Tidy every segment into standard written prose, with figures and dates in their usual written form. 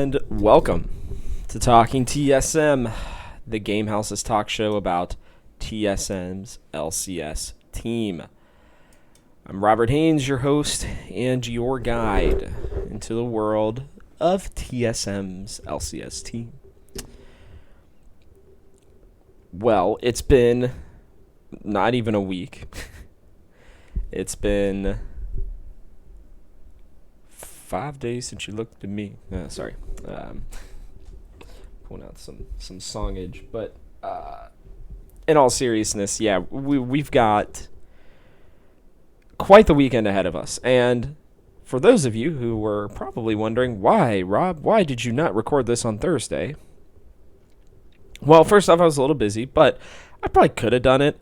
And welcome to Talking TSM, the Game House's talk show about TSM's LCS team. I'm Robert Haynes, your host and your guide into the world of TSM's LCS team. Well, it's been not even a week. It's been 5 days since you looked at me. Sorry. Pulling out some songage. But in all seriousness, yeah, we've got quite the weekend ahead of us. And for those of you who were probably wondering, why, Rob, why did you not record this on Thursday? Well, first off, I was a little busy, but I probably could have done it.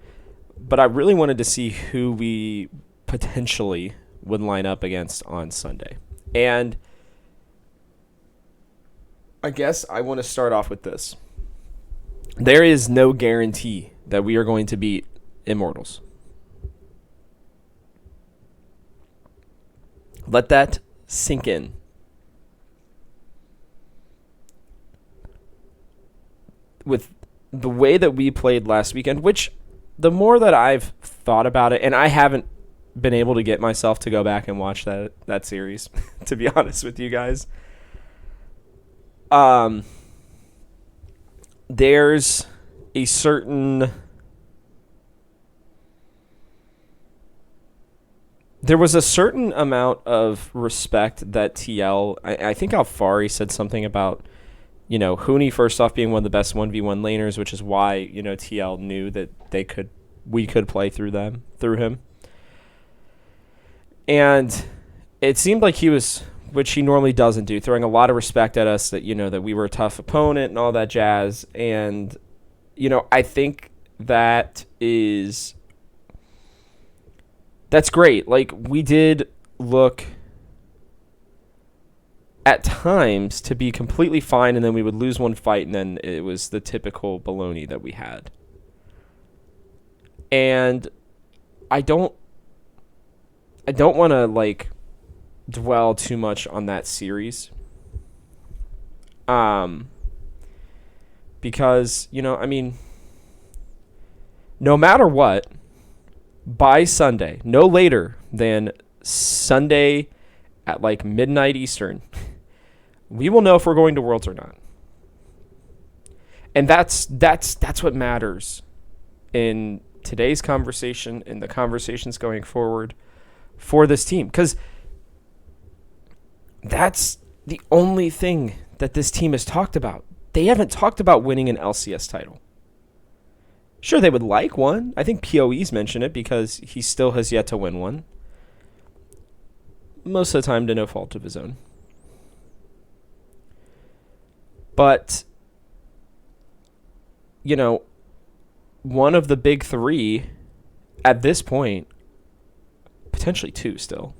But I really wanted to see who we potentially would line up against on Sunday. And I guess I want to start off with this. There is no guarantee that we are going to beat Immortals. Let that sink in. With the way that we played last weekend, which the more that I've thought about it, and I haven't been able to get myself to go back and watch that series, to be honest with you guys. There's a certain... There was a certain amount of respect that TL... I think Alfari said something about, Huni first off being one of the best 1v1 laners, which is why, TL knew that we could play through him. And it seemed like he was, which he normally doesn't do, throwing a lot of respect at us that, that we were a tough opponent and all that jazz. And, I think that's great. Like, we did look at times to be completely fine, and then we would lose one fight, and then it was the typical baloney that we had. And I don't want to, dwell too much on that series. Because, no matter what, by Sunday, no later than Sunday at, midnight Eastern, we will know if we're going to Worlds or not. And that's what matters in today's conversation, in the conversations going forward for this team, because that's the only thing that this team has talked about. They haven't talked about winning an LCS title. Sure, they would like one. I think PoE's mentioned it because he still has yet to win one. Most of the time to no fault of his own. But, one of the big three at this point, potentially two still,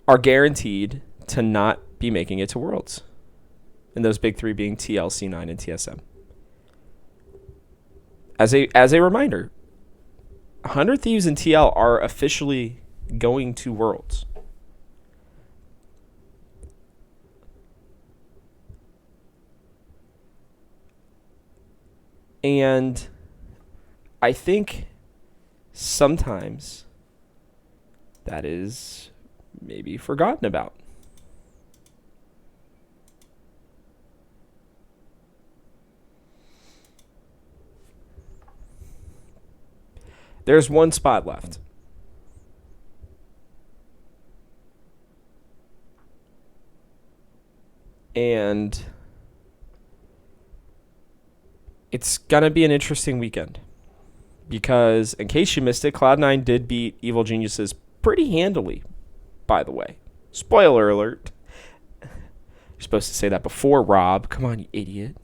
are guaranteed to not be making it to Worlds. And those big three being TL, C9, and TSM. As a reminder, 100 Thieves and TL are officially going to Worlds. And I think sometimes that is maybe forgotten about. There's one spot left. And it's going to be an interesting weekend. Because, in case you missed it, Cloud9 did beat Evil Geniuses pretty handily, by the way. Spoiler alert. You're supposed to say that before, Rob. Come on, you idiot.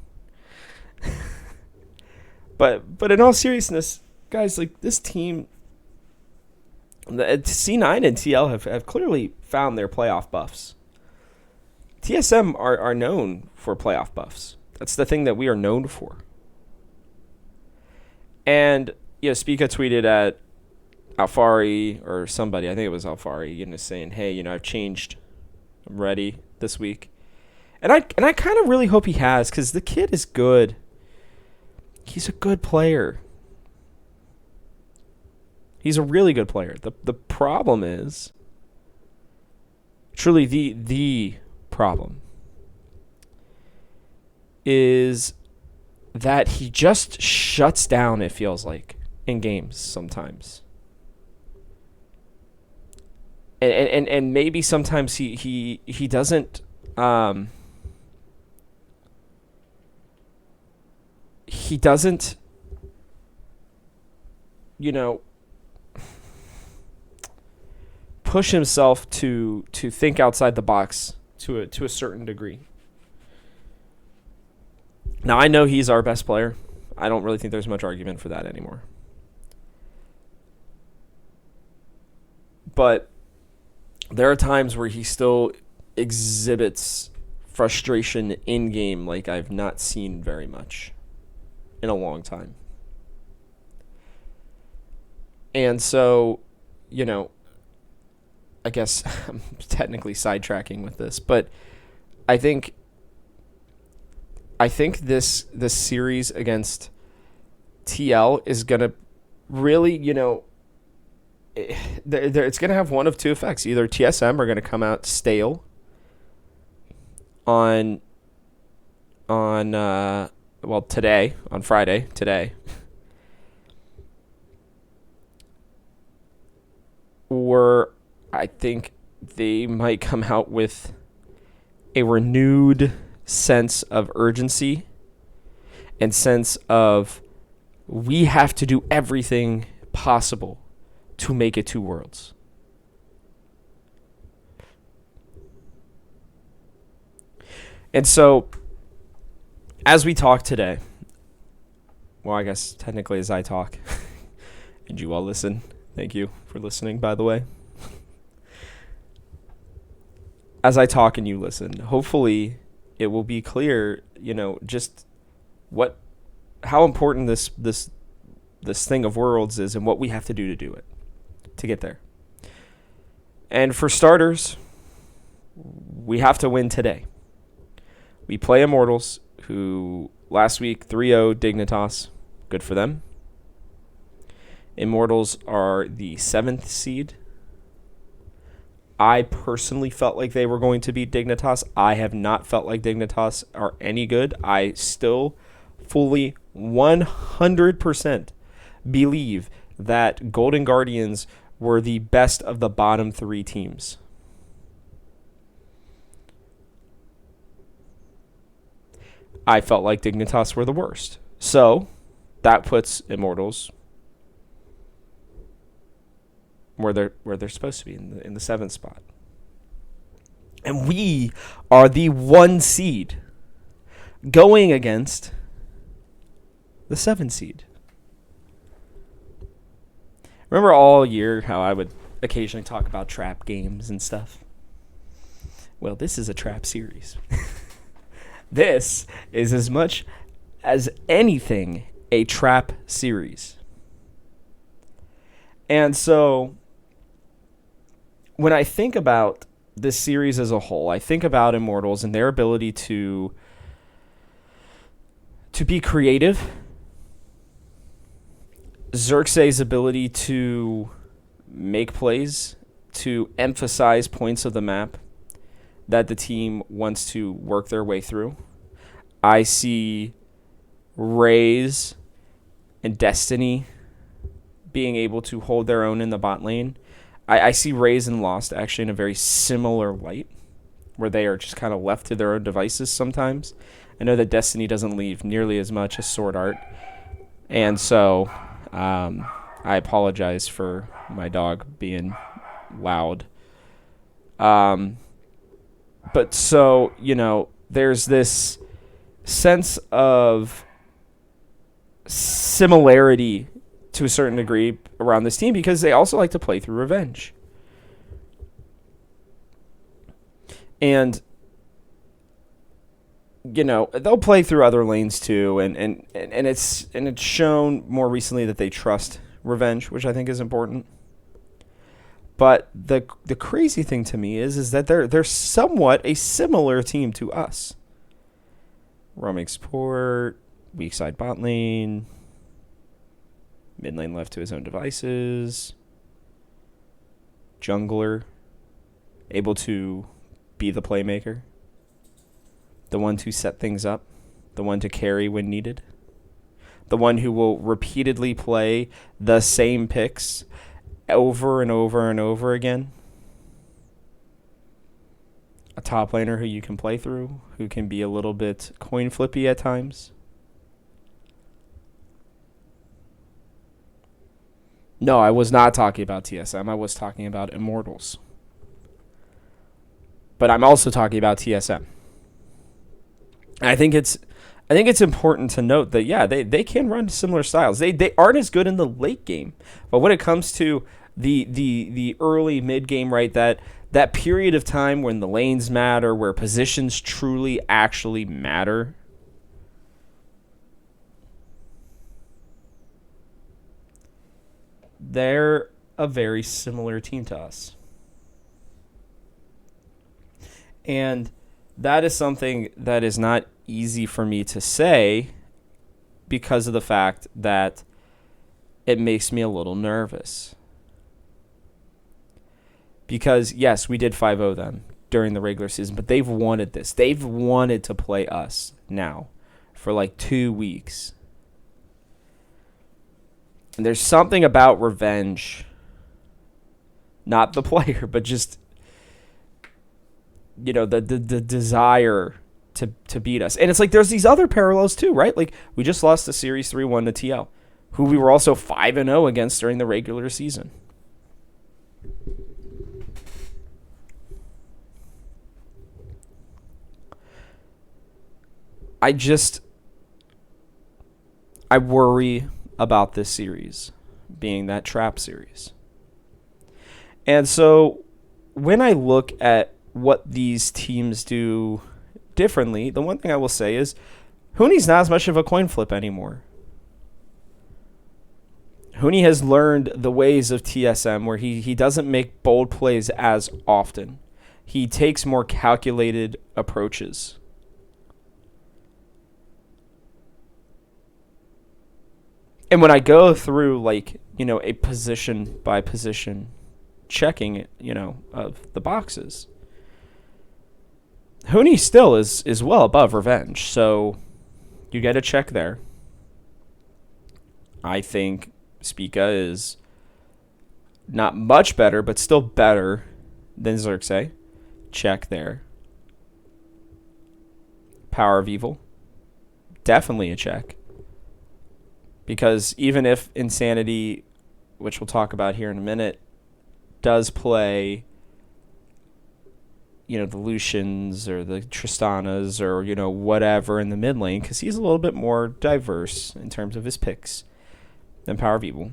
But in all seriousness, guys, this team, the C9 and TL have clearly found their playoff buffs. TSM are known for playoff buffs. That's the thing that we are known for. And, Spica tweeted at Alfari or somebody, I think it was Alfari, saying, hey, I've changed. I'm ready this week. And I kind of really hope he has, because the kid is good. He's a good player. He's a really good player. The problem is, truly the problem is that he just shuts down, it feels like, in games sometimes. And maybe sometimes he doesn't he doesn't, you know, push himself to think outside the box to a certain degree. Now, I know he's our best player. I don't really think there's much argument for that anymore. But there are times where he still exhibits frustration in game like I've not seen very much in a long time. And so, you know, I guess I'm technically sidetracking with this, but I think this series against TL is going to really, you know, it's going to have one of two effects. Either TSM are going to come out stale on today, on Friday, today. Or I think they might come out with a renewed sense of urgency and sense of, we have to do everything possible to make it to Worlds. And so, as we talk today, well, I guess technically as I talk, and you all listen, thank you for listening, by the way. As I talk and you listen, hopefully it will be clear, you know, just how important this thing of Worlds is and what we have to do it, to get there. And for starters, we have to win today. We play Immortals, who last week 3-0 Dignitas. Good for them. Immortals are the 7th seed. I personally felt like they were going to beat Dignitas. I have not felt like Dignitas are any good. I still fully 100% believe that Golden Guardians were the best of the bottom 3 teams. I felt like Dignitas were the worst. So that puts Immortals where they're supposed to be, in the 7th spot. And we are the 1 seed going against the 7 seed. Remember all year how I would occasionally talk about trap games and stuff? Well, this is a trap series. This is as much as anything a trap series. And so when I think about this series as a whole, I think about Immortals and their ability to be creative, Xerxes' ability to make plays, to emphasize points of the map that the team wants to work their way through. I see Raze and Destiny being able to hold their own in the bot lane. I see Raze and Lost actually in a very similar light, where they are just kind of left to their own devices sometimes. I know that Destiny doesn't leave nearly as much as Sword Art, and so I apologize for my dog being loud. But so, you know, there's this sense of similarity to a certain degree around this team, because they also like to play through revenge. And, you know, they'll play through other lanes too, and it's shown more recently that they trust revenge, which I think is important. But the crazy thing to me is that they're somewhat a similar team to us. Roaming support, weak side bot lane, mid lane left to his own devices, jungler, able to be the playmaker, the one to set things up, the one to carry when needed, the one who will repeatedly play the same picks over and over and over again. A top laner who you can play through, who can be a little bit coin flippy at times. No, I was not talking about TSM. I was talking about Immortals. But I'm also talking about TSM. And I think it's important to note that, yeah, they can run similar styles. They aren't as good in the late game. But when it comes to the early mid game, right, that period of time when the lanes matter, where positions truly actually matter, they're a very similar team to us. And that is something that is not easy for me to say because of the fact that it makes me a little nervous. Because, yes, we did 5-0 them during the regular season, but they've wanted this. They've wanted to play us now for like 2 weeks. And there's something about revenge, not the player, but just, the desire to beat us. And it's like there's these other parallels too, right? Like we just lost the series 3-1 to TL, who we were also 5-0 against during the regular season. I worry about this series being that trap series. And so when I look at what these teams do differently, the one thing I will say is Hooney's not as much of a coin flip anymore. Hooney has learned the ways of TSM where he doesn't make bold plays as often. He takes more calculated approaches. And when I go through, a position by position checking, of the boxes, Hooney still is well above revenge. So you get a check there. I think Spica is not much better, but still better than Xerxes. Check there. Power of Evil. Definitely a check. Because even if Insanity, which we'll talk about here in a minute, does play, the Lucians or the Tristanas or, whatever in the mid lane, because he's a little bit more diverse in terms of his picks than Power of Evil.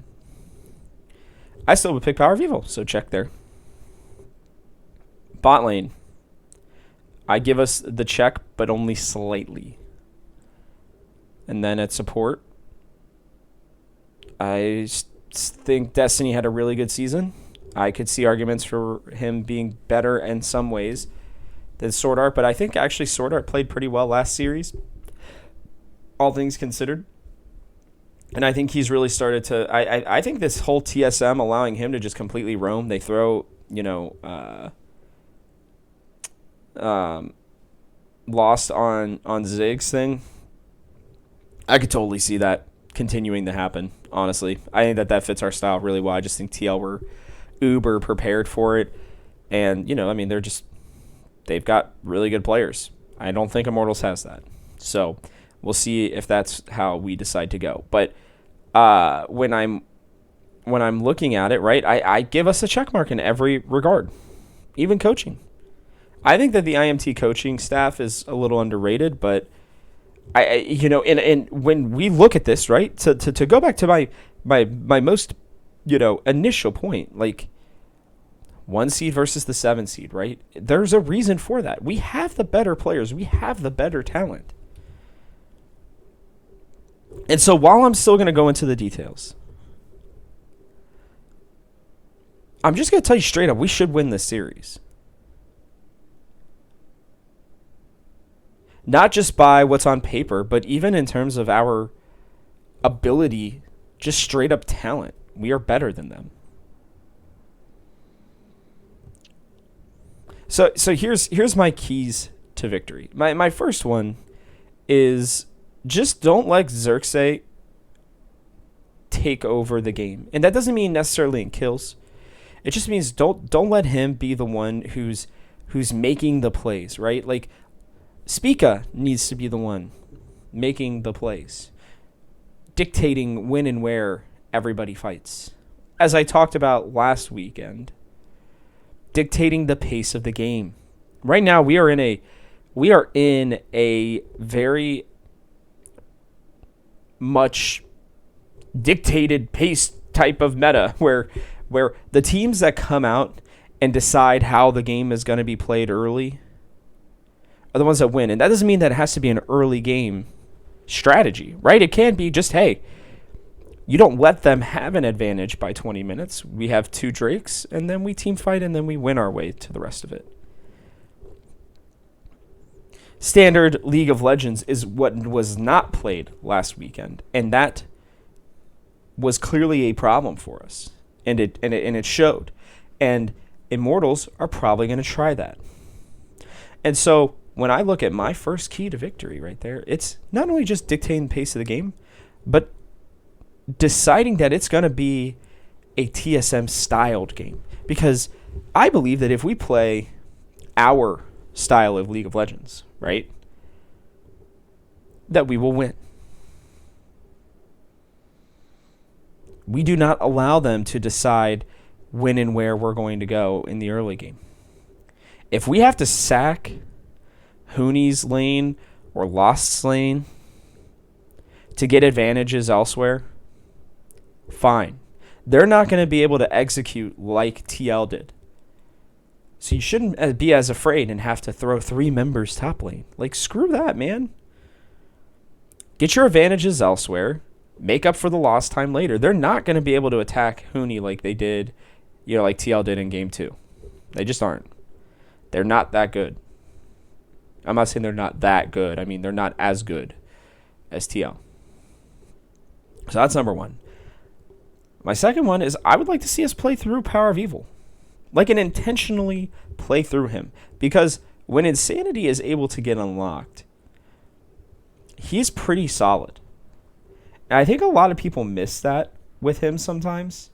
I still would pick Power of Evil, so check there. Bot lane. I give us the check, but only slightly. And then at support, I think Destiny had a really good season. I could see arguments for him being better in some ways than Sword Art, but I think actually Sword Art played pretty well last series, all things considered. And I think he's really started to... I think this whole TSM allowing him to just completely roam, they throw, Lost on Ziggs thing, I could totally see that continuing to happen, honestly. I think that fits our style really well. I just think TL were uber prepared for it. And, they've got really good players. I don't think Immortals has that. So we'll see if that's how we decide to go. But when I'm looking at it, right, I give us a check mark in every regard, even coaching. I think that the IMT coaching staff is a little underrated, but and when we look at this, right, to go back to my most, initial point, like 1 seed versus the 7 seed, right? There's a reason for that. We have the better players. We have the better talent. And so while I'm still going to go into the details, I'm just going to tell you straight up, we should win this series. Not just by what's on paper, but even in terms of our ability, just straight up talent. We are better than them. So here's my keys to victory. My first one is just don't let Xerxes take over the game. And that doesn't mean necessarily in kills. It just means don't let him be the one who's making the plays, right? Like Spica needs to be the one making the plays, dictating when and where everybody fights. As I talked about last weekend, dictating the pace of the game. Right now we are in a very much dictated pace type of meta where the teams that come out and decide how the game is going to be played early are the ones that win. And that doesn't mean that it has to be an early game strategy, right? It can be just, hey, you don't let them have an advantage by 20 minutes. We have 2 Drakes, and then we team fight, and then we win our way to the rest of it. Standard League of Legends is what was not played last weekend, and that was clearly a problem for us, and it showed. And Immortals are probably going to try that. And so when I look at my first key to victory right there, it's not only just dictating the pace of the game, but deciding that it's going to be a TSM styled game. Because I believe that if we play our style of League of Legends, right, that we will win. We do not allow them to decide when and where we're going to go in the early game. If we have to sack Hooney's lane or Lost's lane to get advantages elsewhere, fine. They're not going to be able to execute like TL did. So you shouldn't be as afraid and have to throw 3 members top lane. Like, screw that, man. Get your advantages elsewhere. Make up for the lost time later. They're not going to be able to attack Hooney like they did, like TL did in Game 2. They just aren't. They're not that good. I'm not saying they're not that good. I mean, they're not as good as TL. So that's number one. My second one is I would like to see us play through Power of Evil. Like, and intentionally play through him. Because when Insanity is able to get unlocked, he's pretty solid. And I think a lot of people miss that with him sometimes.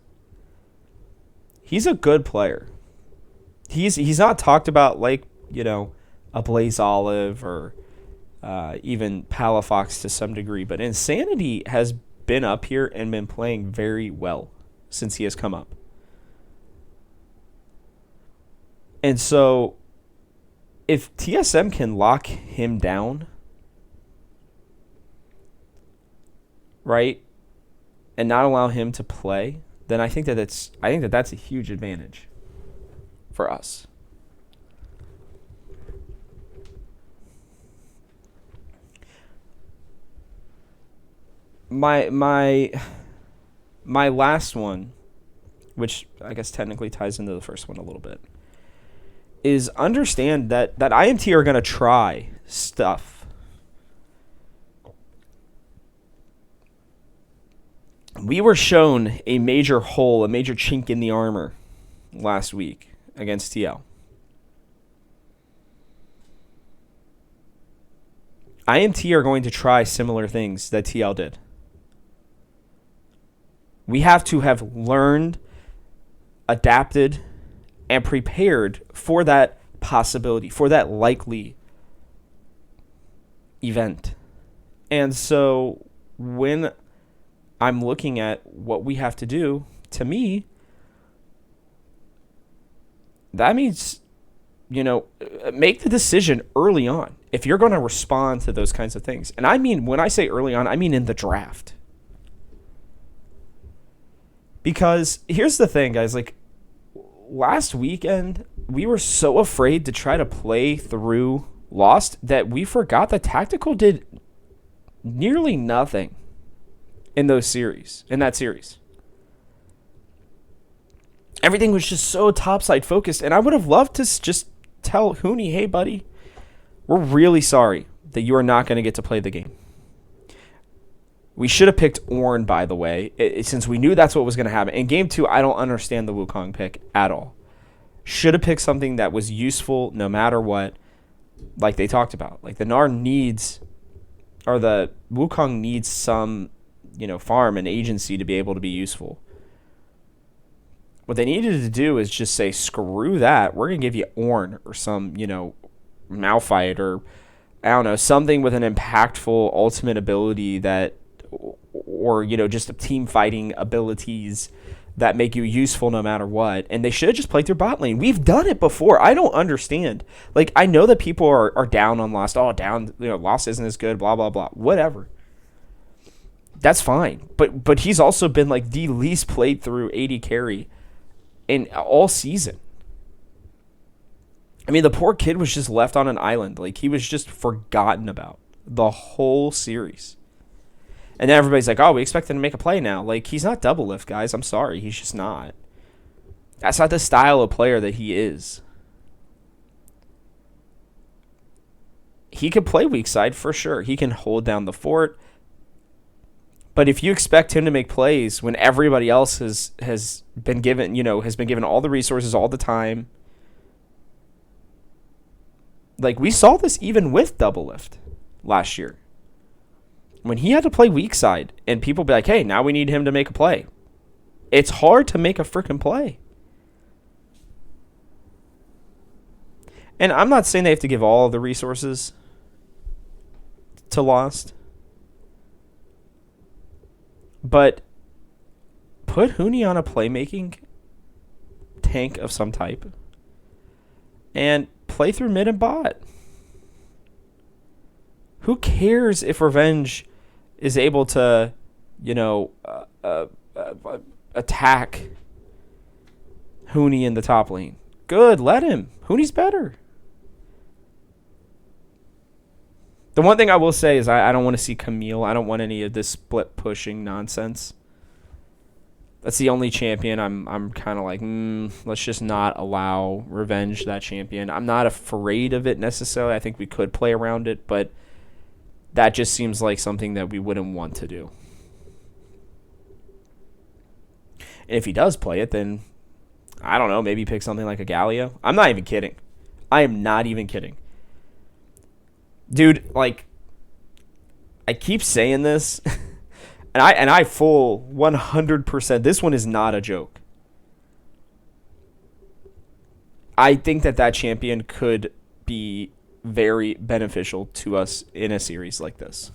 He's a good player. He's not talked about like, a Blaze Olive or even Palafox to some degree. But Insanity has been up here and been playing very well since he has come up. And so if TSM can lock him down, right, and not allow him to play, then I think that that's a huge advantage for us. My last one, which I guess technically ties into the first one a little bit, is understand that IMT are going to try stuff. We were shown a major hole, a major chink in the armor last week against TL. IMT are going to try similar things that TL did. We have to have learned, adapted, and prepared for that possibility, for that likely event. And so when I'm looking at what we have to do, to me, that means, make the decision early on if you're going to respond to those kinds of things. And I mean, when I say early on, I mean in the draft. Because here's the thing, guys, like last weekend, we were so afraid to try to play through Lost that we forgot that Tactical did nearly nothing in that series. Everything was just so topside focused, and I would have loved to just tell Hooney, hey, buddy, we're really sorry that you are not going to get to play the game. We should have picked Ornn, by the way, since we knew that's what was going to happen. In Game 2, I don't understand the Wukong pick at all. Should have picked something that was useful no matter what, like they talked about. Like the Wukong needs some, farm and agency to be able to be useful. What they needed to do is just say, screw that. We're going to give you Ornn or some, Malphite or, I don't know, something with an impactful ultimate ability that, or, just a team fighting abilities that make you useful no matter what. And they should have just played their bot lane. We've done it before. I don't understand. Like, I know that people are down on Lost. Oh, down, Lost isn't as good, blah, blah, blah. Whatever. That's fine. But he's also been, like, the least played through AD carry in all season. I mean, the poor kid was just left on an island. Like, he was just forgotten about the whole series. And then everybody's like, oh, we expect him to make a play now. Like, he's not double lift, guys. I'm sorry. He's just not. That's not the style of player that he is. He could play weak side for sure. He can hold down the fort. But if you expect him to make plays when everybody else has been given, has been given all the resources all the time. Like, we saw this even with double lift last year. When he had to play weak side and people be like, hey, now we need him to make a play. It's hard to make a freaking play. And I'm not saying they have to give all the resources to Lost. But put Hooney on a playmaking tank of some type and play through mid and bot. Who cares if Revenge is able to, attack Hooney in the top lane? Good, let him. Hooney's better. The one thing I will say is I don't want to see Camille. I don't want any of this split pushing nonsense. That's the only champion I'm kind of like, let's just not allow Revenge that champion. I'm not afraid of it necessarily. I think we could play around it, but that just seems like something that we wouldn't want to do. And if he does play it, then, I don't know, maybe pick something like a Galio. I'm not even kidding. I am not even kidding. Dude, like, I keep saying this, and I full 100%, this one is not a joke. I think that champion could be very beneficial to us in a series like this.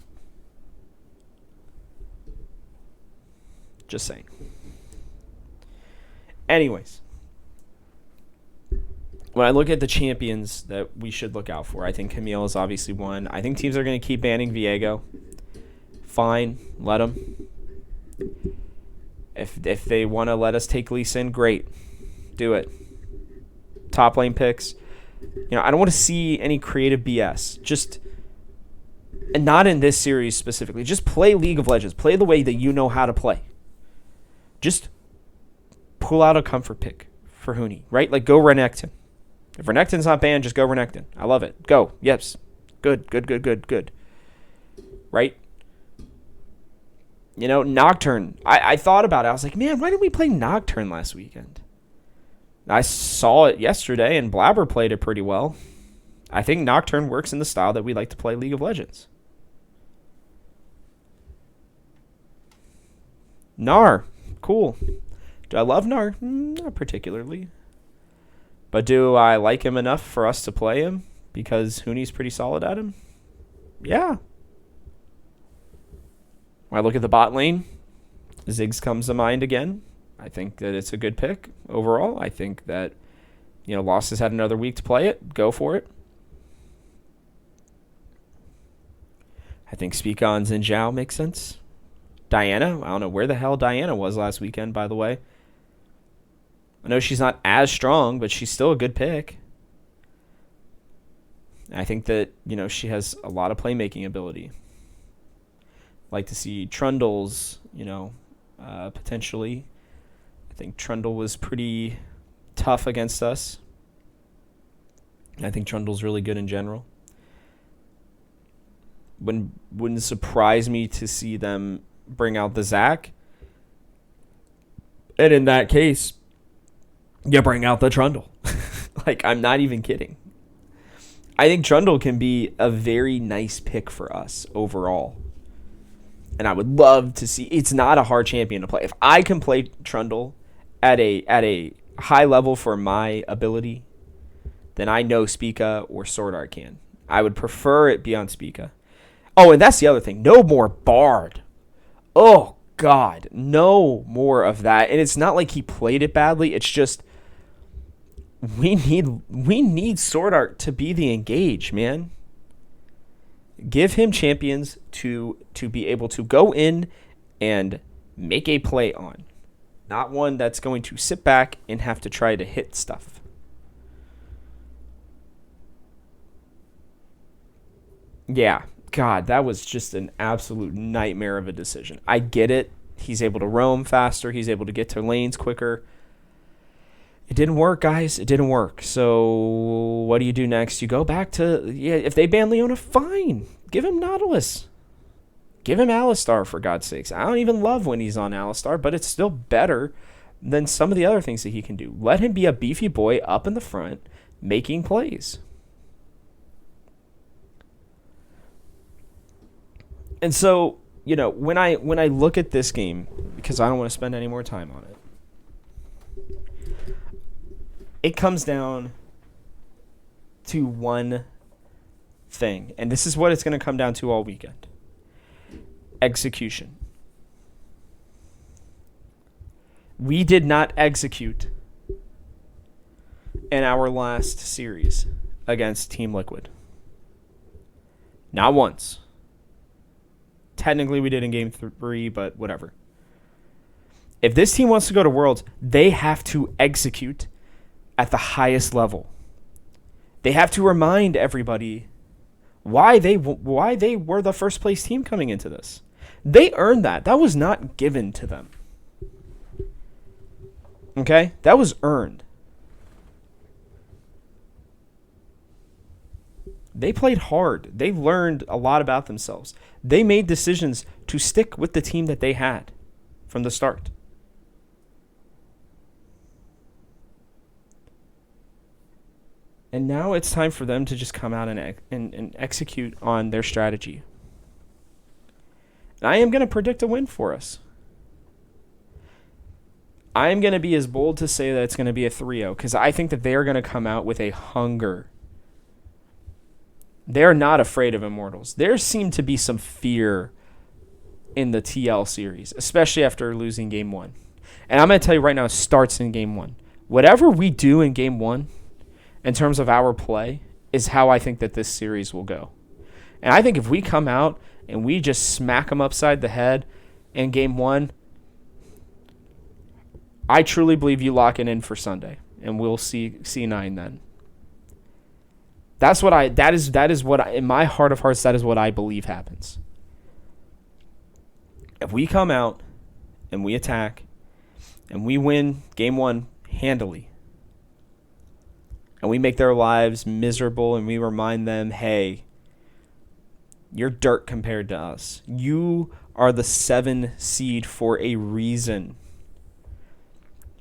Just saying. Anyways, when I look at the champions that we should look out for, I think Camille is obviously one. I think teams are going to keep banning Viego. Fine, let them. If they want to let us take Lee Sin, great. Do it. Top lane picks. I don't want to see any creative BS. Just, and not in this series specifically. Just play League of Legends. Play the way that you know how to play. Just pull out a comfort pick for Hooney, right? Like, go Renekton. If Renekton's not banned, just go Renekton. I love it. Go. Yes. Good. Right? Nocturne. I thought about it. I was like, man, why didn't we play Nocturne last weekend? I saw it yesterday, and Blabber played it pretty well. I think Nocturne works in the style that we like to play League of Legends. Gnar. Cool. Do I love Gnar? Not particularly. But do I like him enough for us to play him because Hooney's pretty solid at him? Yeah. When I look at the bot lane, Ziggs comes to mind again. I think that it's a good pick overall. I think that, Lost has had another week to play it. Go for it. I think Speakon's and Zhao makes sense. Diana, I don't know where the hell Diana was last weekend, by the way. I know she's not as strong, but she's still a good pick. I think that, she has a lot of playmaking ability. Like to see Trundles, potentially I think Trundle was pretty tough against us. I think Trundle's really good in general. Wouldn't surprise me to see them bring out the Zach. And in that case, you bring out the Trundle. Like, I'm not even kidding. I think Trundle can be a very nice pick for us overall. And I would love to see. It's not a hard champion to play. If I can play Trundle at a high level for my ability, then I know Spica or Sword Art can. I would prefer it be on Spica. Oh, and that's the other thing. No more Bard. Oh, God. No more of that. And it's not like he played it badly. It's just we need Sword Art to be the engage, man. Give him champions to be able to go in and make a play on. Not one that's going to sit back and have to try to hit stuff. Yeah, God, that was just an absolute nightmare of a decision. I get it. He's able to roam faster. He's able to get to lanes quicker. It didn't work, guys. It didn't work. So what do you do next? You go back to, if they ban Leona, fine. Give him Nautilus. Give him Alistar, for God's sakes. I don't even love when he's on Alistar, but it's still better than some of the other things that he can do. Let him be a beefy boy up in the front making plays. And so, when I look at this game, because I don't want to spend any more time on it, it comes down to one thing, and this is what it's going to come down to all weekend. Execution. We did not execute in our last series against Team Liquid. Not once. Technically, we did in Game 3, but whatever. If this team wants to go to Worlds, they have to execute at the highest level. They have to remind everybody why they were the first place team coming into this. They earned that. That was not given to them. Okay? That was earned. They played hard. They learned a lot about themselves. They made decisions to stick with the team that they had from the start. And now it's time for them to just come out and execute on their strategy. And I am going to predict a win for us. I am going to be as bold to say that it's going to be a 3-0 because I think that they're going to come out with a hunger. They're not afraid of Immortals. There seemed to be some fear in the TL series, especially after losing Game 1. And I'm going to tell you right now, it starts in Game 1. Whatever we do in Game 1, in terms of our play, is how I think that this series will go. And I think if we come out and we just smack them upside the head in Game 1, I truly believe you lock it in for Sunday, and we'll see C9 then. That is what in my heart of hearts, that is what I believe happens. If we come out and we attack and we win Game 1 handily, and we make their lives miserable and we remind them, hey, you're dirt compared to us. You are the 7 seed for a reason.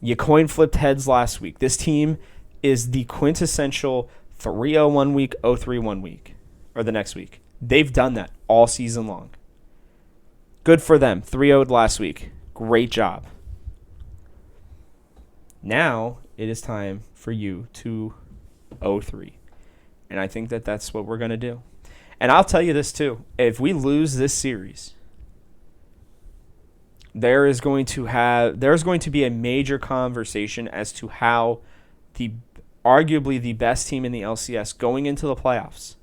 You coin flipped heads last week. This team is the quintessential 3-0 one week, 0-3 one week, or the next week. They've done that all season long. Good for them. 3-0'd last week. Great job. Now it is time for you to 0-3. And I think that that's what we're going to do. And I'll tell you this too. If we lose this series, there's going to be a major conversation as to how arguably the best team in the LCS going into the playoffs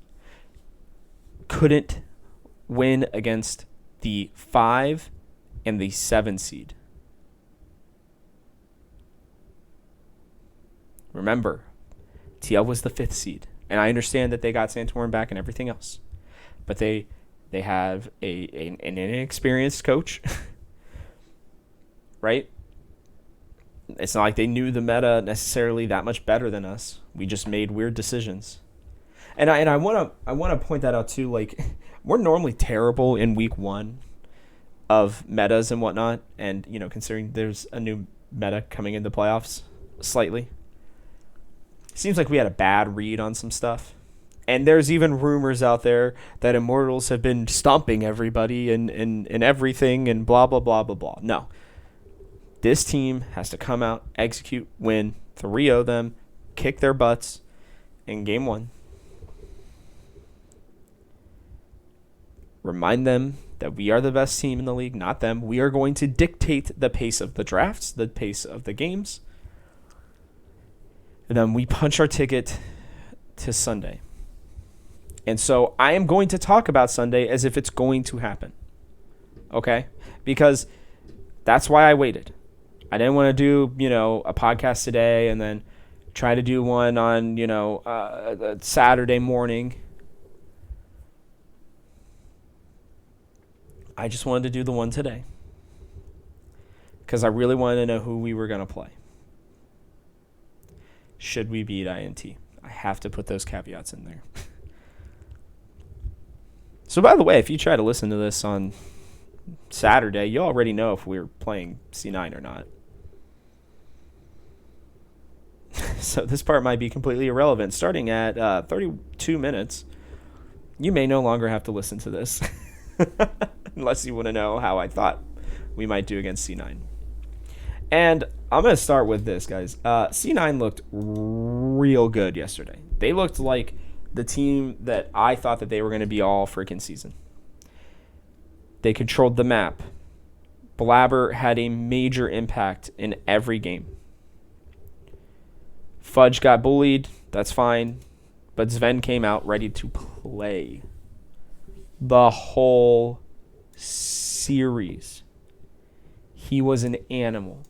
couldn't win against the 5 and the 7 seed. Remember, TL was the 5th seed. And I understand that they got Santorin back and everything else. But they have an inexperienced coach. Right? It's not like they knew the meta necessarily that much better than us. We just made weird decisions. And I wanna point that out too. Like, we're normally terrible in week one of metas and whatnot, and considering there's a new meta coming into playoffs, slightly seems like we had a bad read on some stuff. And there's even rumors out there that Immortals have been stomping everybody and everything and blah blah blah blah blah. No, this team has to come out, execute, win 3-0 them, kick their butts in game one. Remind them that we are the best team in the league, not them. We are going to dictate the pace of the drafts, the pace of the games. And then we punch our ticket to Sunday. And so I am going to talk about Sunday as if it's going to happen. Okay? Because that's why I waited. I didn't want to do, a podcast today and then try to do one on, Saturday morning. I just wanted to do the one today. Because I really wanted to know who we were going to play. Should we beat IMT? I have to put those caveats in there. So, by the way, if you try to listen to this on Saturday, you already know if we're playing C9 or not. So this part might be completely irrelevant. Starting at 32 minutes, you may no longer have to listen to this. Unless you want to know how I thought we might do against C9. And I'm going to start with this, guys. C9 looked real good yesterday. They looked like the team that I thought that they were going to be all freaking season. They controlled the map. Blabber had a major impact in every game. Fudge got bullied. That's fine. But Sven came out ready to play the whole series. He was an animal.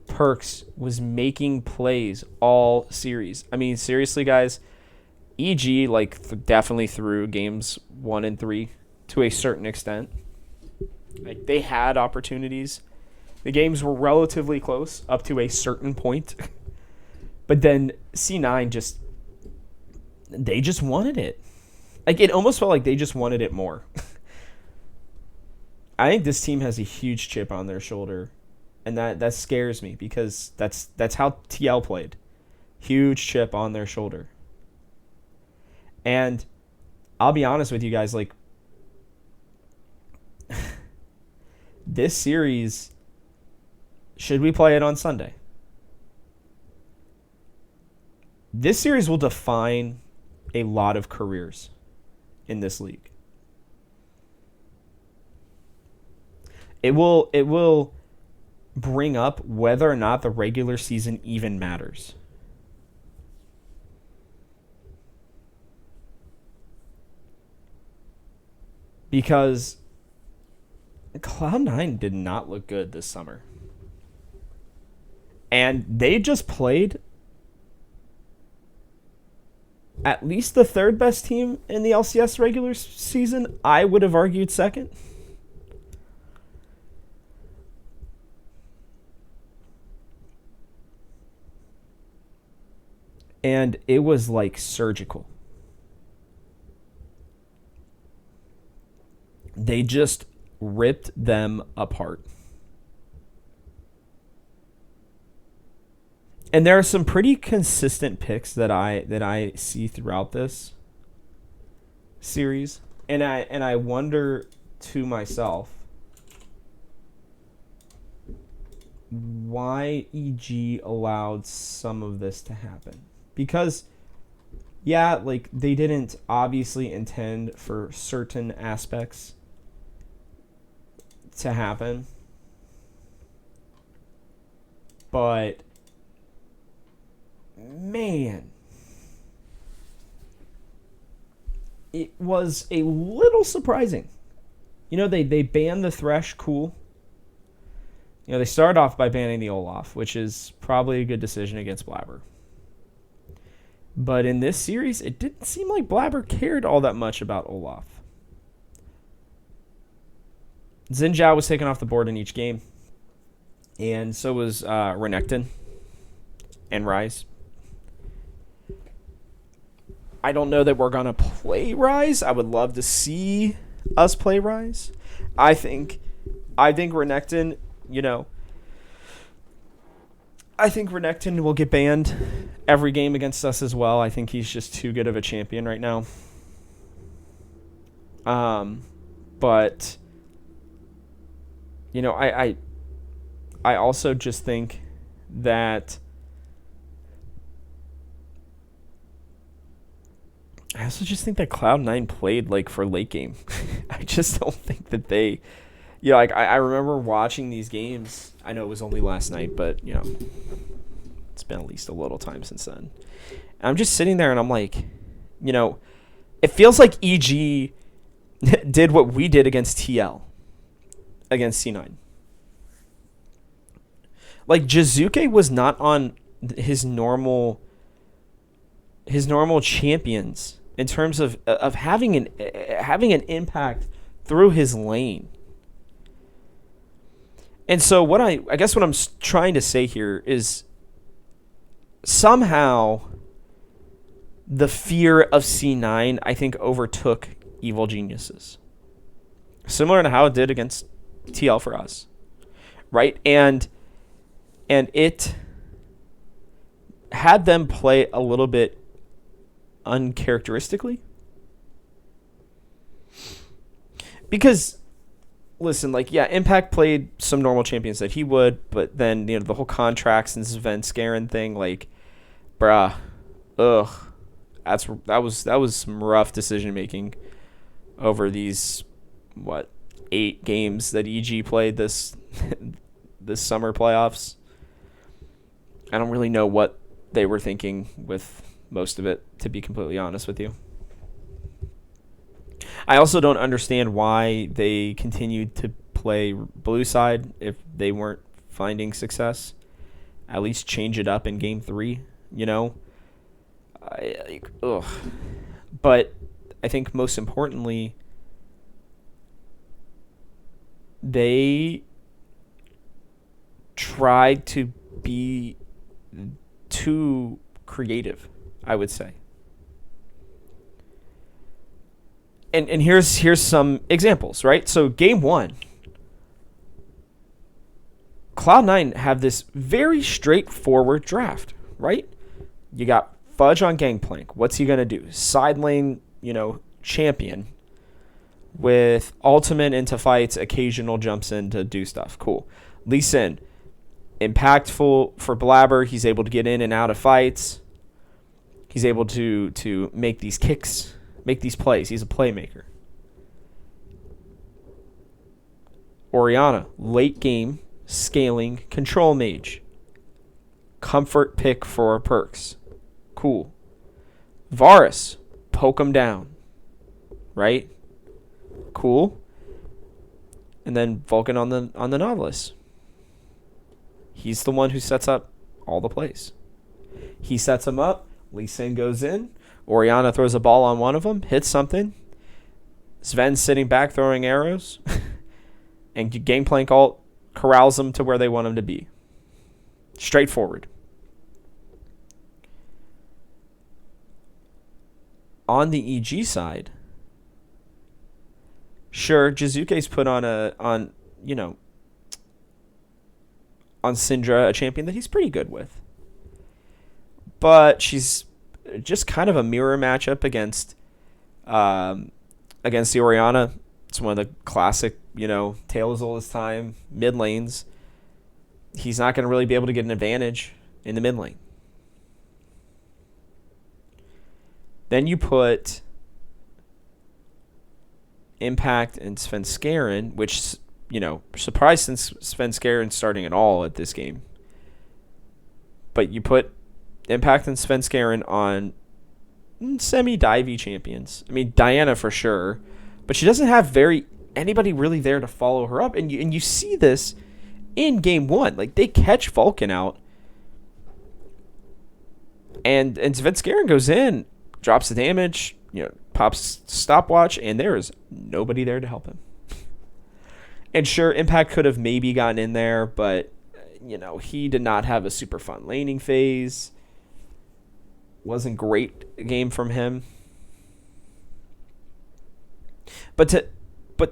Perks was making plays all series. I mean, seriously, guys, EG definitely threw games 1 and 3 to a certain extent. Like, they had opportunities. The games were relatively close up to a certain point. But then C9 they just wanted it. Like, it almost felt like they just wanted it more. I think this team has a huge chip on their shoulder. And that scares me because that's how TL played. Huge chip on their shoulder. And I'll be honest with you guys, this series, should we play it on Sunday? This series will define a lot of careers in this league. It will bring up whether or not the regular season even matters. Because Cloud9 did not look good this summer. And they just played at least the third best team in the LCS regular season. I would have argued second. And it was like surgical. They just ripped them apart. And there are some pretty consistent picks that I see throughout this series. And I wonder to myself why EG allowed some of this to happen. Because, yeah, they didn't obviously intend for certain aspects to happen. But, man, it was a little surprising. They banned the Thresh, cool. They started off by banning the Olaf, which is probably a good decision against Blabber. But in this series, it didn't seem like Blabber cared all that much about Olaf. Xin Zhao was taken off the board in each game. And so was Renekton. and Rise. I don't know that we're going to play Rise. I would love to see us play Rise. I think Renekton, I think Renekton will get banned every game against us as well. I think he's just too good of a champion right now. But I also just think that Cloud9 played like for late game. I just don't think that they, I remember watching these games. I know it was only last night, but it's been at least a little time since then. And I'm just sitting there and I'm like, it feels like EG did what we did against TL, against C9. Like Jizuke was not on his normal champions in terms of having an impact through his lane. And so what I guess what I'm trying to say here is somehow the fear of C9 I think overtook Evil Geniuses. Similar to how it did against TL for us. Right? And it had them play a little bit uncharacteristically. Because, listen, Impact played some normal champions that he would, but then, the whole contracts and Svenskeren thing, bruh, ugh. That was some rough decision making over these, 8 games that EG played this summer playoffs. I don't really know what they were thinking with most of it, to be completely honest with you. I also don't understand why they continued to play blue side if they weren't finding success. At least change it up in game 3, But I think most importantly, they tried to be too creative, I would say. And here's some examples, right? So game 1, Cloud9 have this very straightforward draft, right? You got Fudge on Gangplank. What's he going to do? Side lane, champion with ultimate into fights, occasional jumps in to do stuff. Cool. Lee Sin, impactful for Blabber. He's able to get in and out of fights. He's able to make these kicks, make these plays. He's a playmaker. Orianna, late game, scaling, control mage. Comfort pick for perks. Cool. Varus, poke him down. Right? Cool. And then Vulcan on the Nautilus. He's the one who sets up all the plays. He sets him up. Lee Sin goes in. Orianna throws a ball on one of them, hits something. Sven's sitting back throwing arrows. And Gangplank ult corrals them to where they want them to be. Straightforward. On the EG side, sure, Jizuke's put on Syndra, a champion that he's pretty good with. But she's just kind of a mirror matchup against the Orianna. It's one of the classic, Tales of his time, mid lanes. He's not going to really be able to get an advantage in the mid lane. Then you put Impact and Svenskeren, which, surprised since Svenskeren's starting at all at this game. But you put Impact and Svenskeren on semi-divey champions. I mean, Diana for sure. But she doesn't have anybody really there to follow her up. And you see this in game 1. They catch Vulcan out. And Svenskeren goes in, drops the damage, pops stopwatch, and there is nobody there to help him. And sure, Impact could have maybe gotten in there, but he did not have a super fun laning phase. Wasn't great game from him. But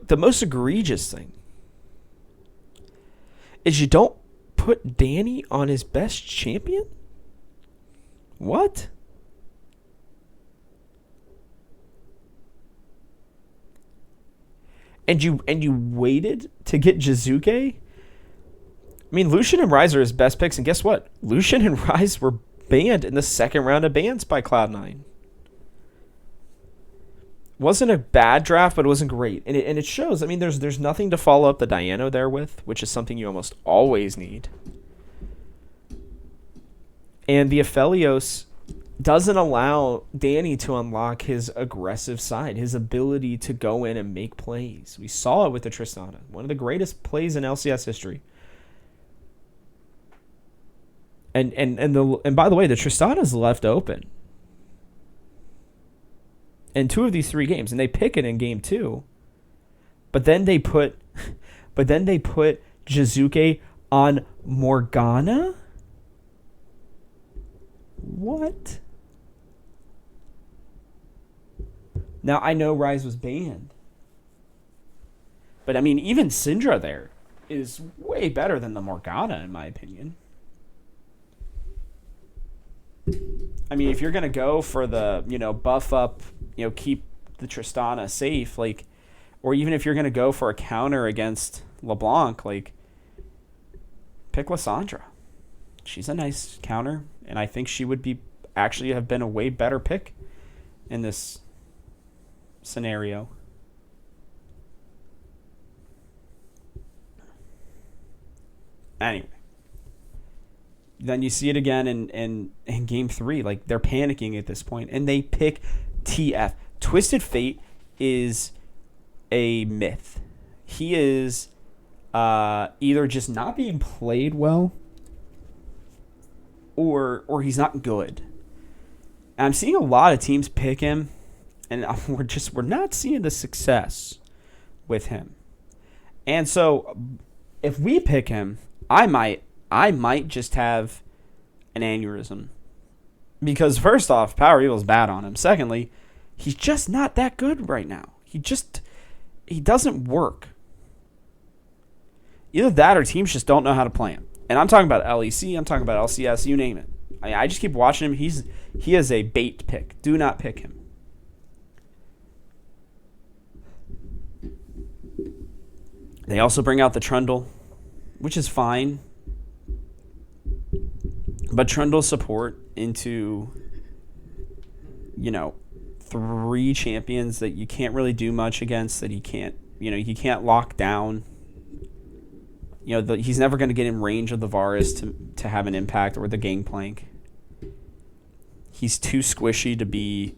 the most egregious thing is you don't put Danny on his best champion? What? And you waited to get Jizuke? I mean, Lucian and Ryze are his best picks, and guess what? Lucian and Ryze were banned in the second round of bans by Cloud9. Wasn't a bad draft, but it wasn't great. And it shows. I mean, there's nothing to follow up the Diano there with, which is something you almost always need. And the Aphelios doesn't allow Danny to unlock his aggressive side, his ability to go in and make plays. We saw it with the Tristana, one of the greatest plays in LCS history. And by the way, the Tristana's left open in 2 of these 3 games, and they pick it in game 2. But then they put Jizuke on Morgana? What? Now, I know Ryze was banned. But, I mean, even Syndra there is way better than the Morgana, in my opinion. I mean, if you're going to go for the, buff up, keep the Tristana safe, or even if you're going to go for a counter against LeBlanc, pick Lissandra. She's a nice counter, and I think she would have been a way better pick in this scenario. Anyway. Then you see it again in game 3. They're panicking at this point, and they pick TF. Twisted Fate is a myth. He is either just not being played well, or he's not good. And I'm seeing a lot of teams pick him, and we're not seeing the success with him. And so if we pick him, I might just have an aneurysm. Because first off, Power Evil's bad on him. Secondly, he's just not that good right now. He doesn't work. Either that or teams just don't know how to play him. And I'm talking about LEC, I'm talking about LCS, you name it. I just keep watching him. He is a bait pick. Do not pick him. They also bring out the Trundle, which is fine. But Trundle support into, 3 champions that you can't really do much against, that he can't lock down. He's never going to get in range of the Varus to have an impact, or the Gangplank. He's too squishy to be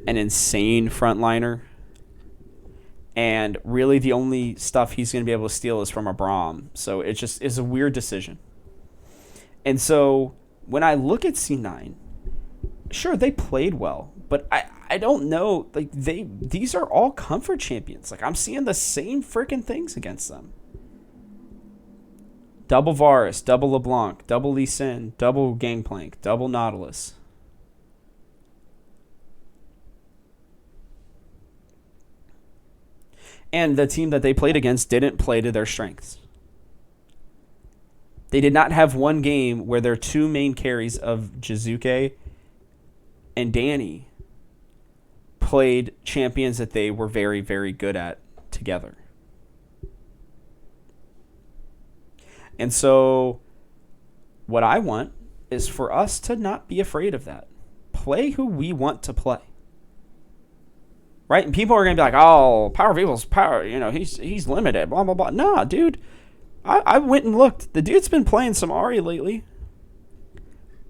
an insane frontliner. And really the only stuff he's going to be able to steal is from a Braum. So it just is a weird decision. And so when I look at C9, sure, they played well, but I don't know. These are all comfort champions. I'm seeing the same freaking things against them. Double Varus, double LeBlanc, double Lee Sin, double Gangplank, double Nautilus. And the team that they played against didn't play to their strengths. They did not have one game where their 2 main carries of Jizuke and Danny played champions that they were very, very good at together. And so what I want is for us to not be afraid of that. Play who we want to play. Right? And people are going to be like, oh, Power of Evil's power, he's limited, blah, blah, blah. Nah, dude. I went and looked. The dude's been playing some Ahri lately.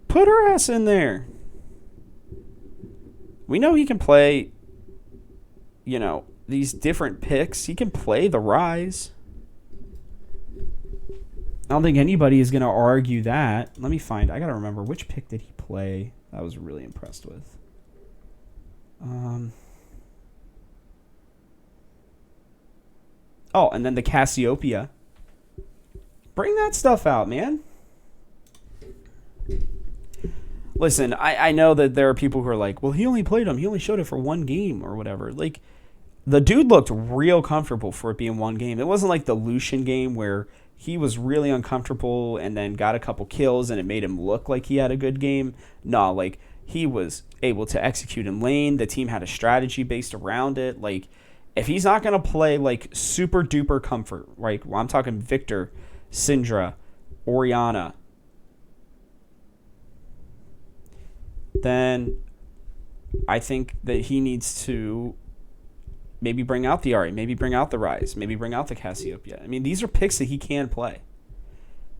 Put her ass in there. We know he can play, these different picks. He can play the Ryze. I don't think anybody is going to argue that. Let me find. I got to remember, which pick did he play that I was really impressed with? Oh, and then the Cassiopeia. Bring that stuff out, man. Listen, I know that there are people who are like, well, he only played him. He only showed it for one game or whatever. Like, the dude looked real comfortable for it being one game. It wasn't like the Lucian game where he was really uncomfortable and then got a couple kills and it made him look like he had a good game. No, like, he was able to execute in lane. The team had a strategy based around it. Like, if he's not going to play, like, super duper comfort, right? Well, I'm talking Victor, Syndra, Orianna, then I think that he needs to maybe bring out the Ari, maybe bring out the Ryze, maybe bring out the Cassiopeia. I mean, these are picks that he can play.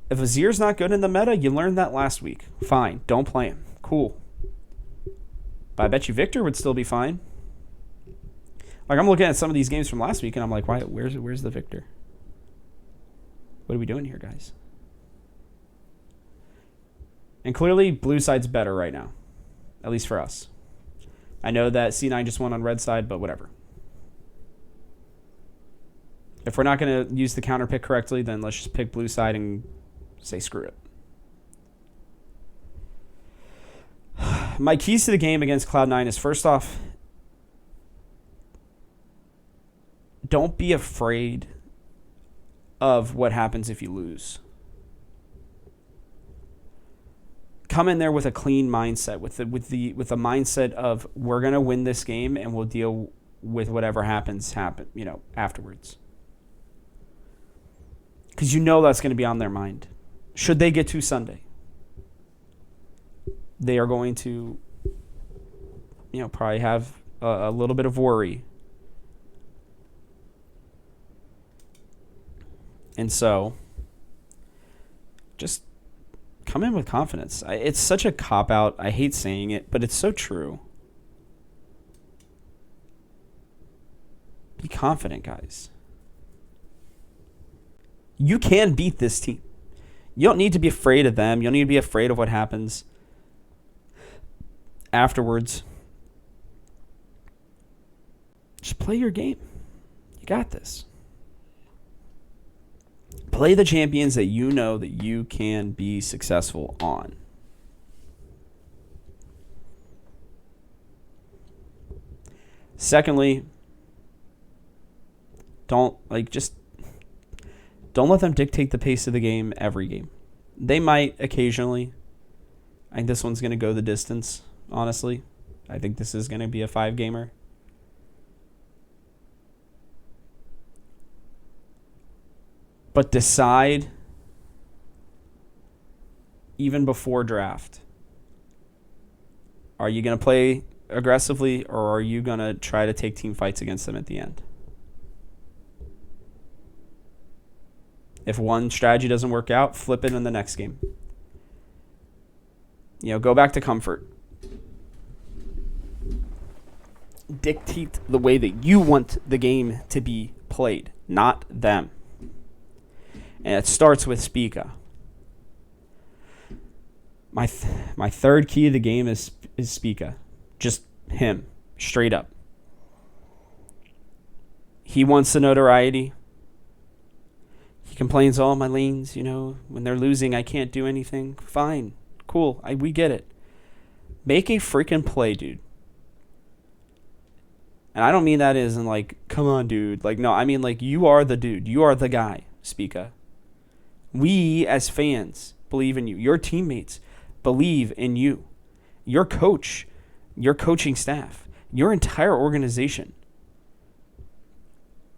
If Azir's not good in the meta, you learned that last week. Fine, don't play him. Cool. But I bet you Victor would still be fine. Like, I'm looking at some of these games from last week, and I'm like, why? Where's the Victor? What are we doing here, guys? And clearly, blue side's better right now. At least for us. I know that C9 just won on red side, but whatever. If we're not going to use the counter pick correctly, then let's just pick blue side and say screw it. My keys to the game against Cloud9 is, first off, don't be afraid of what happens if you lose. Come in there with a clean mindset, with the mindset of, we're gonna win this game and we'll deal with whatever happens afterwards. Because you know that's going to be on their mind. Should they get to Sunday, they are going to, probably have a little bit of worry. And so, just come in with confidence. It's such a cop-out. I hate saying it, but it's so true. Be confident, guys. You can beat this team. You don't need to be afraid of them. You don't need to be afraid of what happens afterwards. Just play your game. You got this. Play the champions that you know that you can be successful on. Secondly, don't let them dictate the pace of the game every game. They might occasionally. I think this one's going to go the distance, honestly. I think this is going to be a 5-gamer. But decide even before draft. Are you going to play aggressively, or are you going to try to take team fights against them at the end? If one strategy doesn't work out, flip it in the next game. Go back to comfort. Dictate the way that you want the game to be played, not them. And it starts with Spica. My third key of the game is Spica. Just him, straight up. He wants the notoriety. He complains, oh, my lanes, when they're losing, I can't do anything. Fine. Cool. We get it. Make a freaking play, dude. And I don't mean that as in like, come on, dude. Like, no, I mean like, you are the dude. You are the guy, Spica. We, as fans, believe in you. Your teammates believe in you. Your coach, your coaching staff, your entire organization.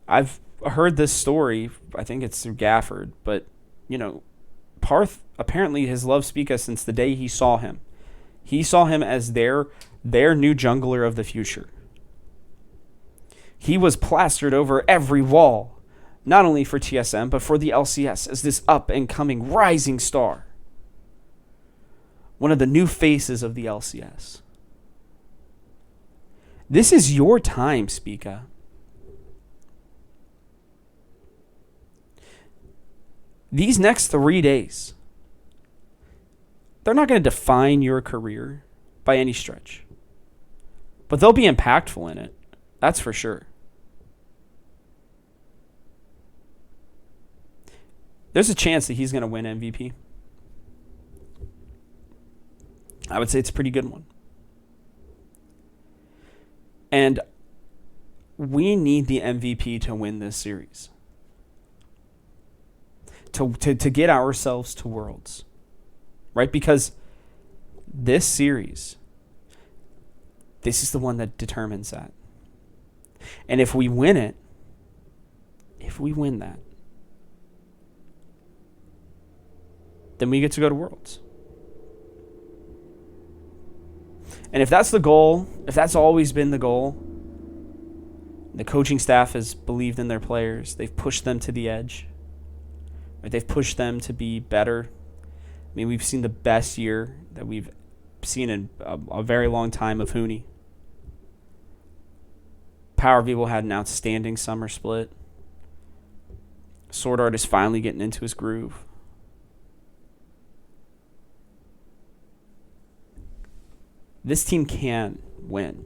I've heard this story, I think it's through Gafford, but, Parth apparently has loved Spica since the day he saw him. He saw him as their new jungler of the future. He was plastered over every wall. Not only for TSM, but for the LCS as this up-and-coming rising star. One of the new faces of the LCS. This is your time, Spica. These next 3 days, they're not going to define your career by any stretch. But they'll be impactful in it. That's for sure. there's a chance that he's going to win MVP. I would say it's a pretty good one. And we need the MVP to win this series. To get ourselves to Worlds. Right? Because this series, this is the one that determines that. And if we win it, if we win that, then we get to go to Worlds. And if that's the goal, if that's always been the goal, the coaching staff has believed in their players. They've pushed them to the edge. Right? They've pushed them to be better. I mean, we've seen the best year that we've seen in a very long time of Hooney. Power Vivo had an outstanding summer split. Sword Art is finally getting into his groove. This team can win.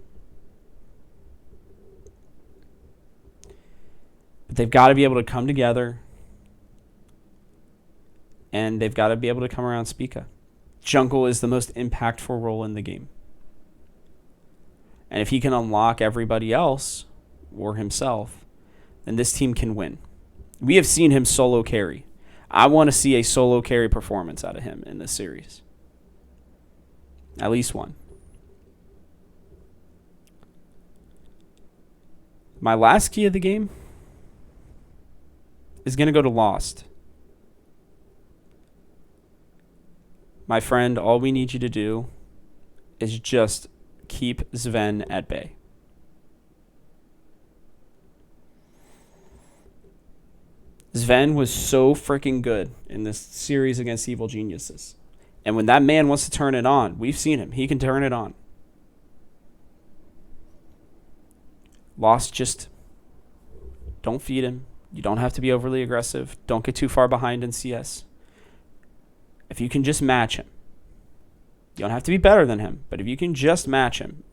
But they've got to be able to come together. And they've got to be able to come around Spica. Jungle is the most impactful role in the game. And if he can unlock everybody else, or himself, then this team can win. We have seen him solo carry. I want to see a solo carry performance out of him in this series. At least one. My last key of the game is going to go to Lost. My friend, all we need you to do is just keep Sven at bay. Sven was so freaking good in this series against Evil Geniuses. And when that man wants to turn it on, we've seen him. He can turn it on. Lost, just don't feed him. You don't have to be overly aggressive. Don't get too far behind in CS. If you can just match him. You don't have to be better than him, but if you can just match him,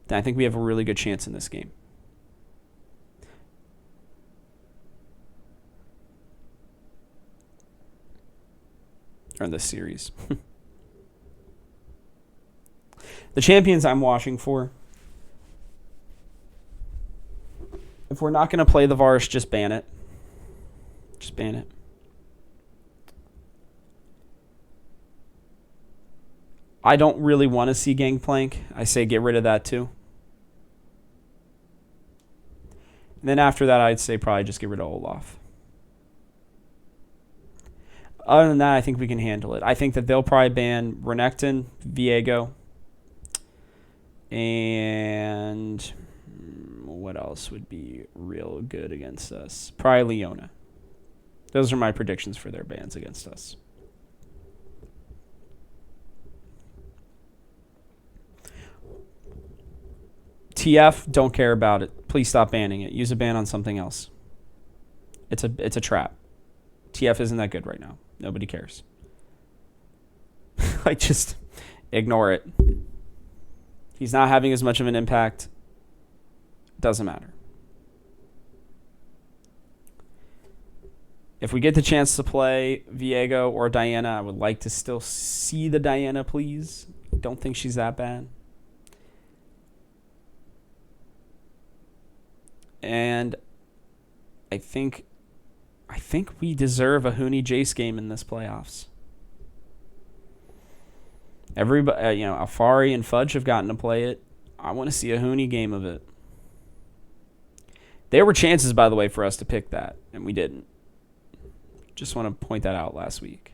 then I think we have a really good chance in this game. Or in this series. The champions I'm watching for, if we're not going to play the Varus, just ban it. Just ban it. I don't really want to see Gangplank. I say get rid of that too. And then after that, I'd say probably just get rid of Olaf. Other than that, I think we can handle it. I think that they'll probably ban Renekton, Viego, and what else would be real good against us? Probably Leona. Those are my predictions for their bans against us. TF, don't care about it. Please stop banning it. Use a ban on something else. It's a trap. TF isn't that good right now. Nobody cares. Like, just ignore it. He's not having as much of an impact. Doesn't matter. If we get the chance to play Viego or Diana, I would like to still see the Diana, please. Don't think she's that bad. And I think we deserve a Hooney Jace game in this playoffs. Everybody, Alfari and Fudge have gotten to play it. I want to see a Hooney game of it. There were chances, by the way, for us to pick that, and we didn't. Just want to point that out last week.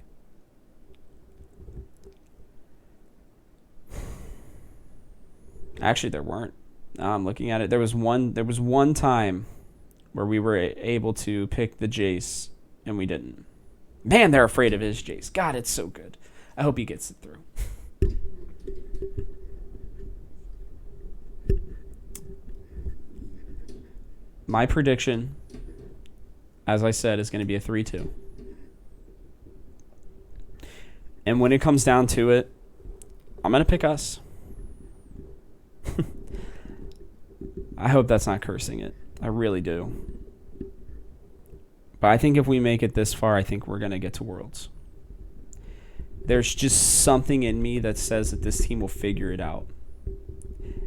Actually, there weren't. Now I'm looking at it. There was one time where we were able to pick the Jace, and we didn't. Man, they're afraid of his Jace. God, it's so good. I hope he gets it through. My prediction, as I said, is going to be a 3-2. And when it comes down to it, I'm going to pick us. I hope that's not cursing it. I really do. But I think if we make it this far, I think we're going to get to Worlds. There's just something in me that says that this team will figure it out.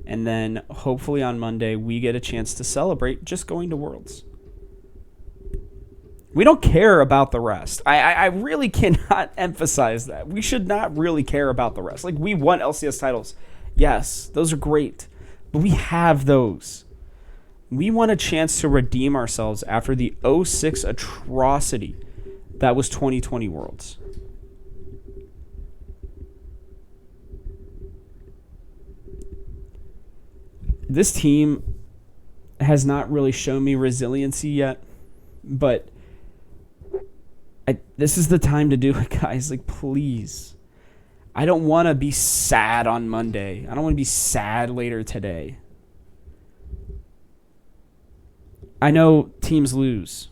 And then hopefully on Monday, we get a chance to celebrate just going to Worlds. We don't care about the rest. I really cannot emphasize that. We should not really care about the rest. Like, we won LCS titles. Yes, those are great. But we have those. We want a chance to redeem ourselves after the 06 atrocity that was 2020 Worlds. This team has not really shown me resiliency yet, but this is the time to do it, guys. Like, please. I don't want to be sad on Monday. I don't want to be sad later today. I know teams lose.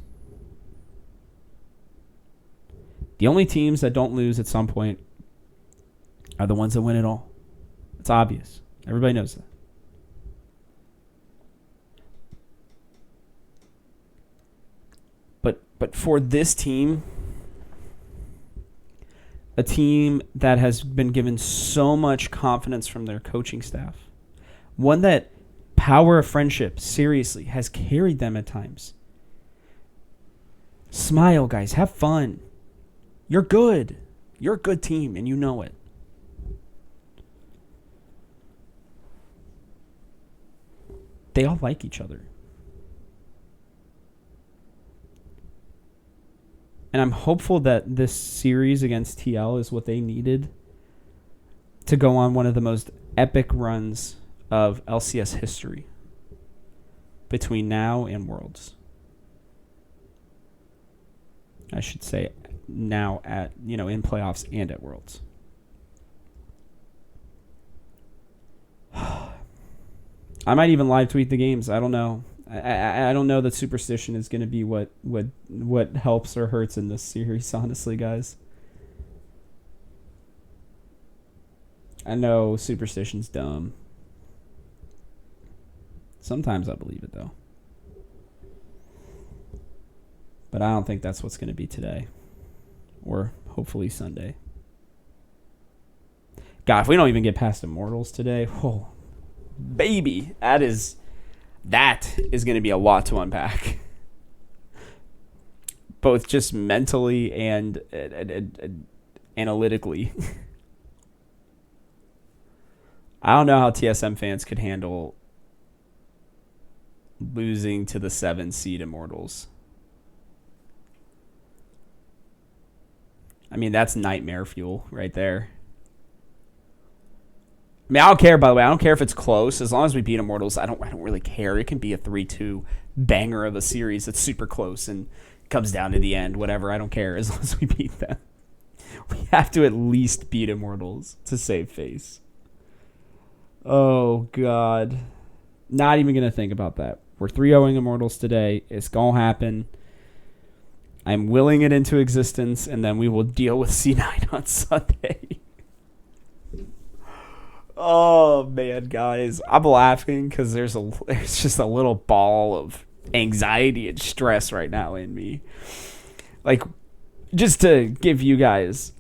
The only teams that don't lose at some point are the ones that win it all. It's obvious. Everybody knows that. But for this team, a team that has been given so much confidence from their coaching staff, one that power of friendship, seriously, has carried them at times. Smile, guys. Have fun. You're good. You're a good team, and you know it. They all like each other. And I'm hopeful that this series against TL is what they needed to go on one of the most epic runs of LCS history between now and Worlds. I should say now at, in playoffs and at Worlds. I might even live tweet the games. I don't know. I don't know that superstition is going to be what helps or hurts in this series, honestly, guys. I know superstition's dumb. Sometimes I believe it, though. But I don't think that's what's going to be today. Or hopefully Sunday. God, if we don't even get past Immortals today, oh, baby, that is going to be a lot to unpack. Both just mentally and analytically. I don't know how TSM fans could handle losing to the 7 seed Immortals. I mean, that's nightmare fuel right there. I mean, I don't care, by the way. I don't care if it's close. As long as we beat Immortals, I don't really care. It can be a 3-2 banger of a series that's super close and comes down to the end, whatever. I don't care as long as we beat them. We have to at least beat Immortals to save face. Oh, God. Not even going to think about that. We're 3-0ing Immortals today. It's going to happen. I'm willing it into existence, and then we will deal with C9 on Sunday. Oh, man, guys. I'm laughing because there's just a little ball of anxiety and stress right now in me. Like, just to give you guys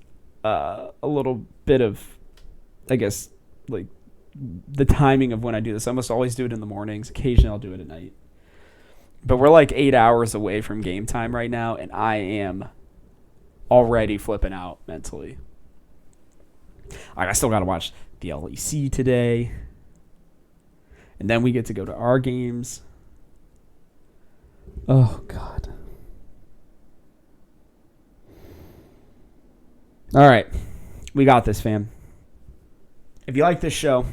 a little bit of, I guess, like, the timing of when I do this. I almost always do it in the mornings. Occasionally I'll do it at night. But we're like 8 hours away from game time right now, and I am already flipping out mentally. Like, I still got to watch the LEC today. And then we get to go to our games. Oh, God. All right. We got this, fam. If you like this show,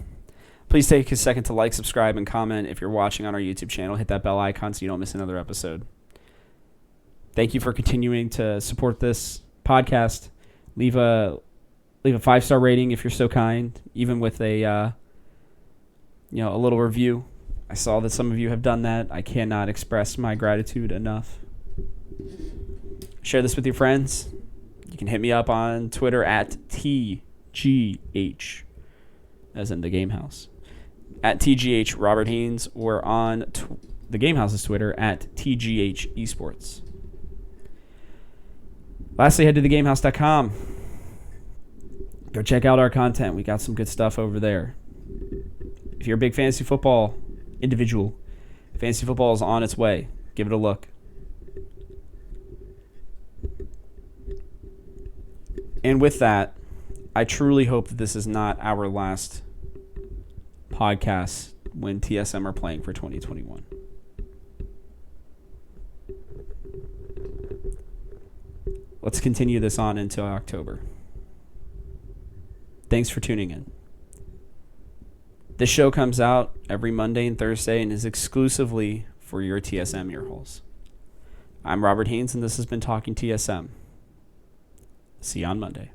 please take a second to like, subscribe, and comment. If you're watching on our YouTube channel, hit that bell icon so you don't miss another episode. Thank you for continuing to support this podcast. Leave a 5-star rating if you're so kind, even with a little review. I saw that some of you have done that. I cannot express my gratitude enough. Share this with your friends. You can hit me up on Twitter at TGH, as in the Game House, at TGH Robert Haynes, or on the Game House's Twitter at TGH Esports. Lastly, head to thegamehouse.com. Go check out our content. We got some good stuff over there. If you're a big fantasy football individual, fantasy football is on its way. Give it a look. And with that, I truly hope that this is not our last podcast when TSM are playing for 2021. Let's continue this on into October. Thanks for tuning in. This show comes out every Monday and Thursday and is exclusively for your TSM earholes. I'm Robert Haynes, and this has been Talking TSM. See you on Monday.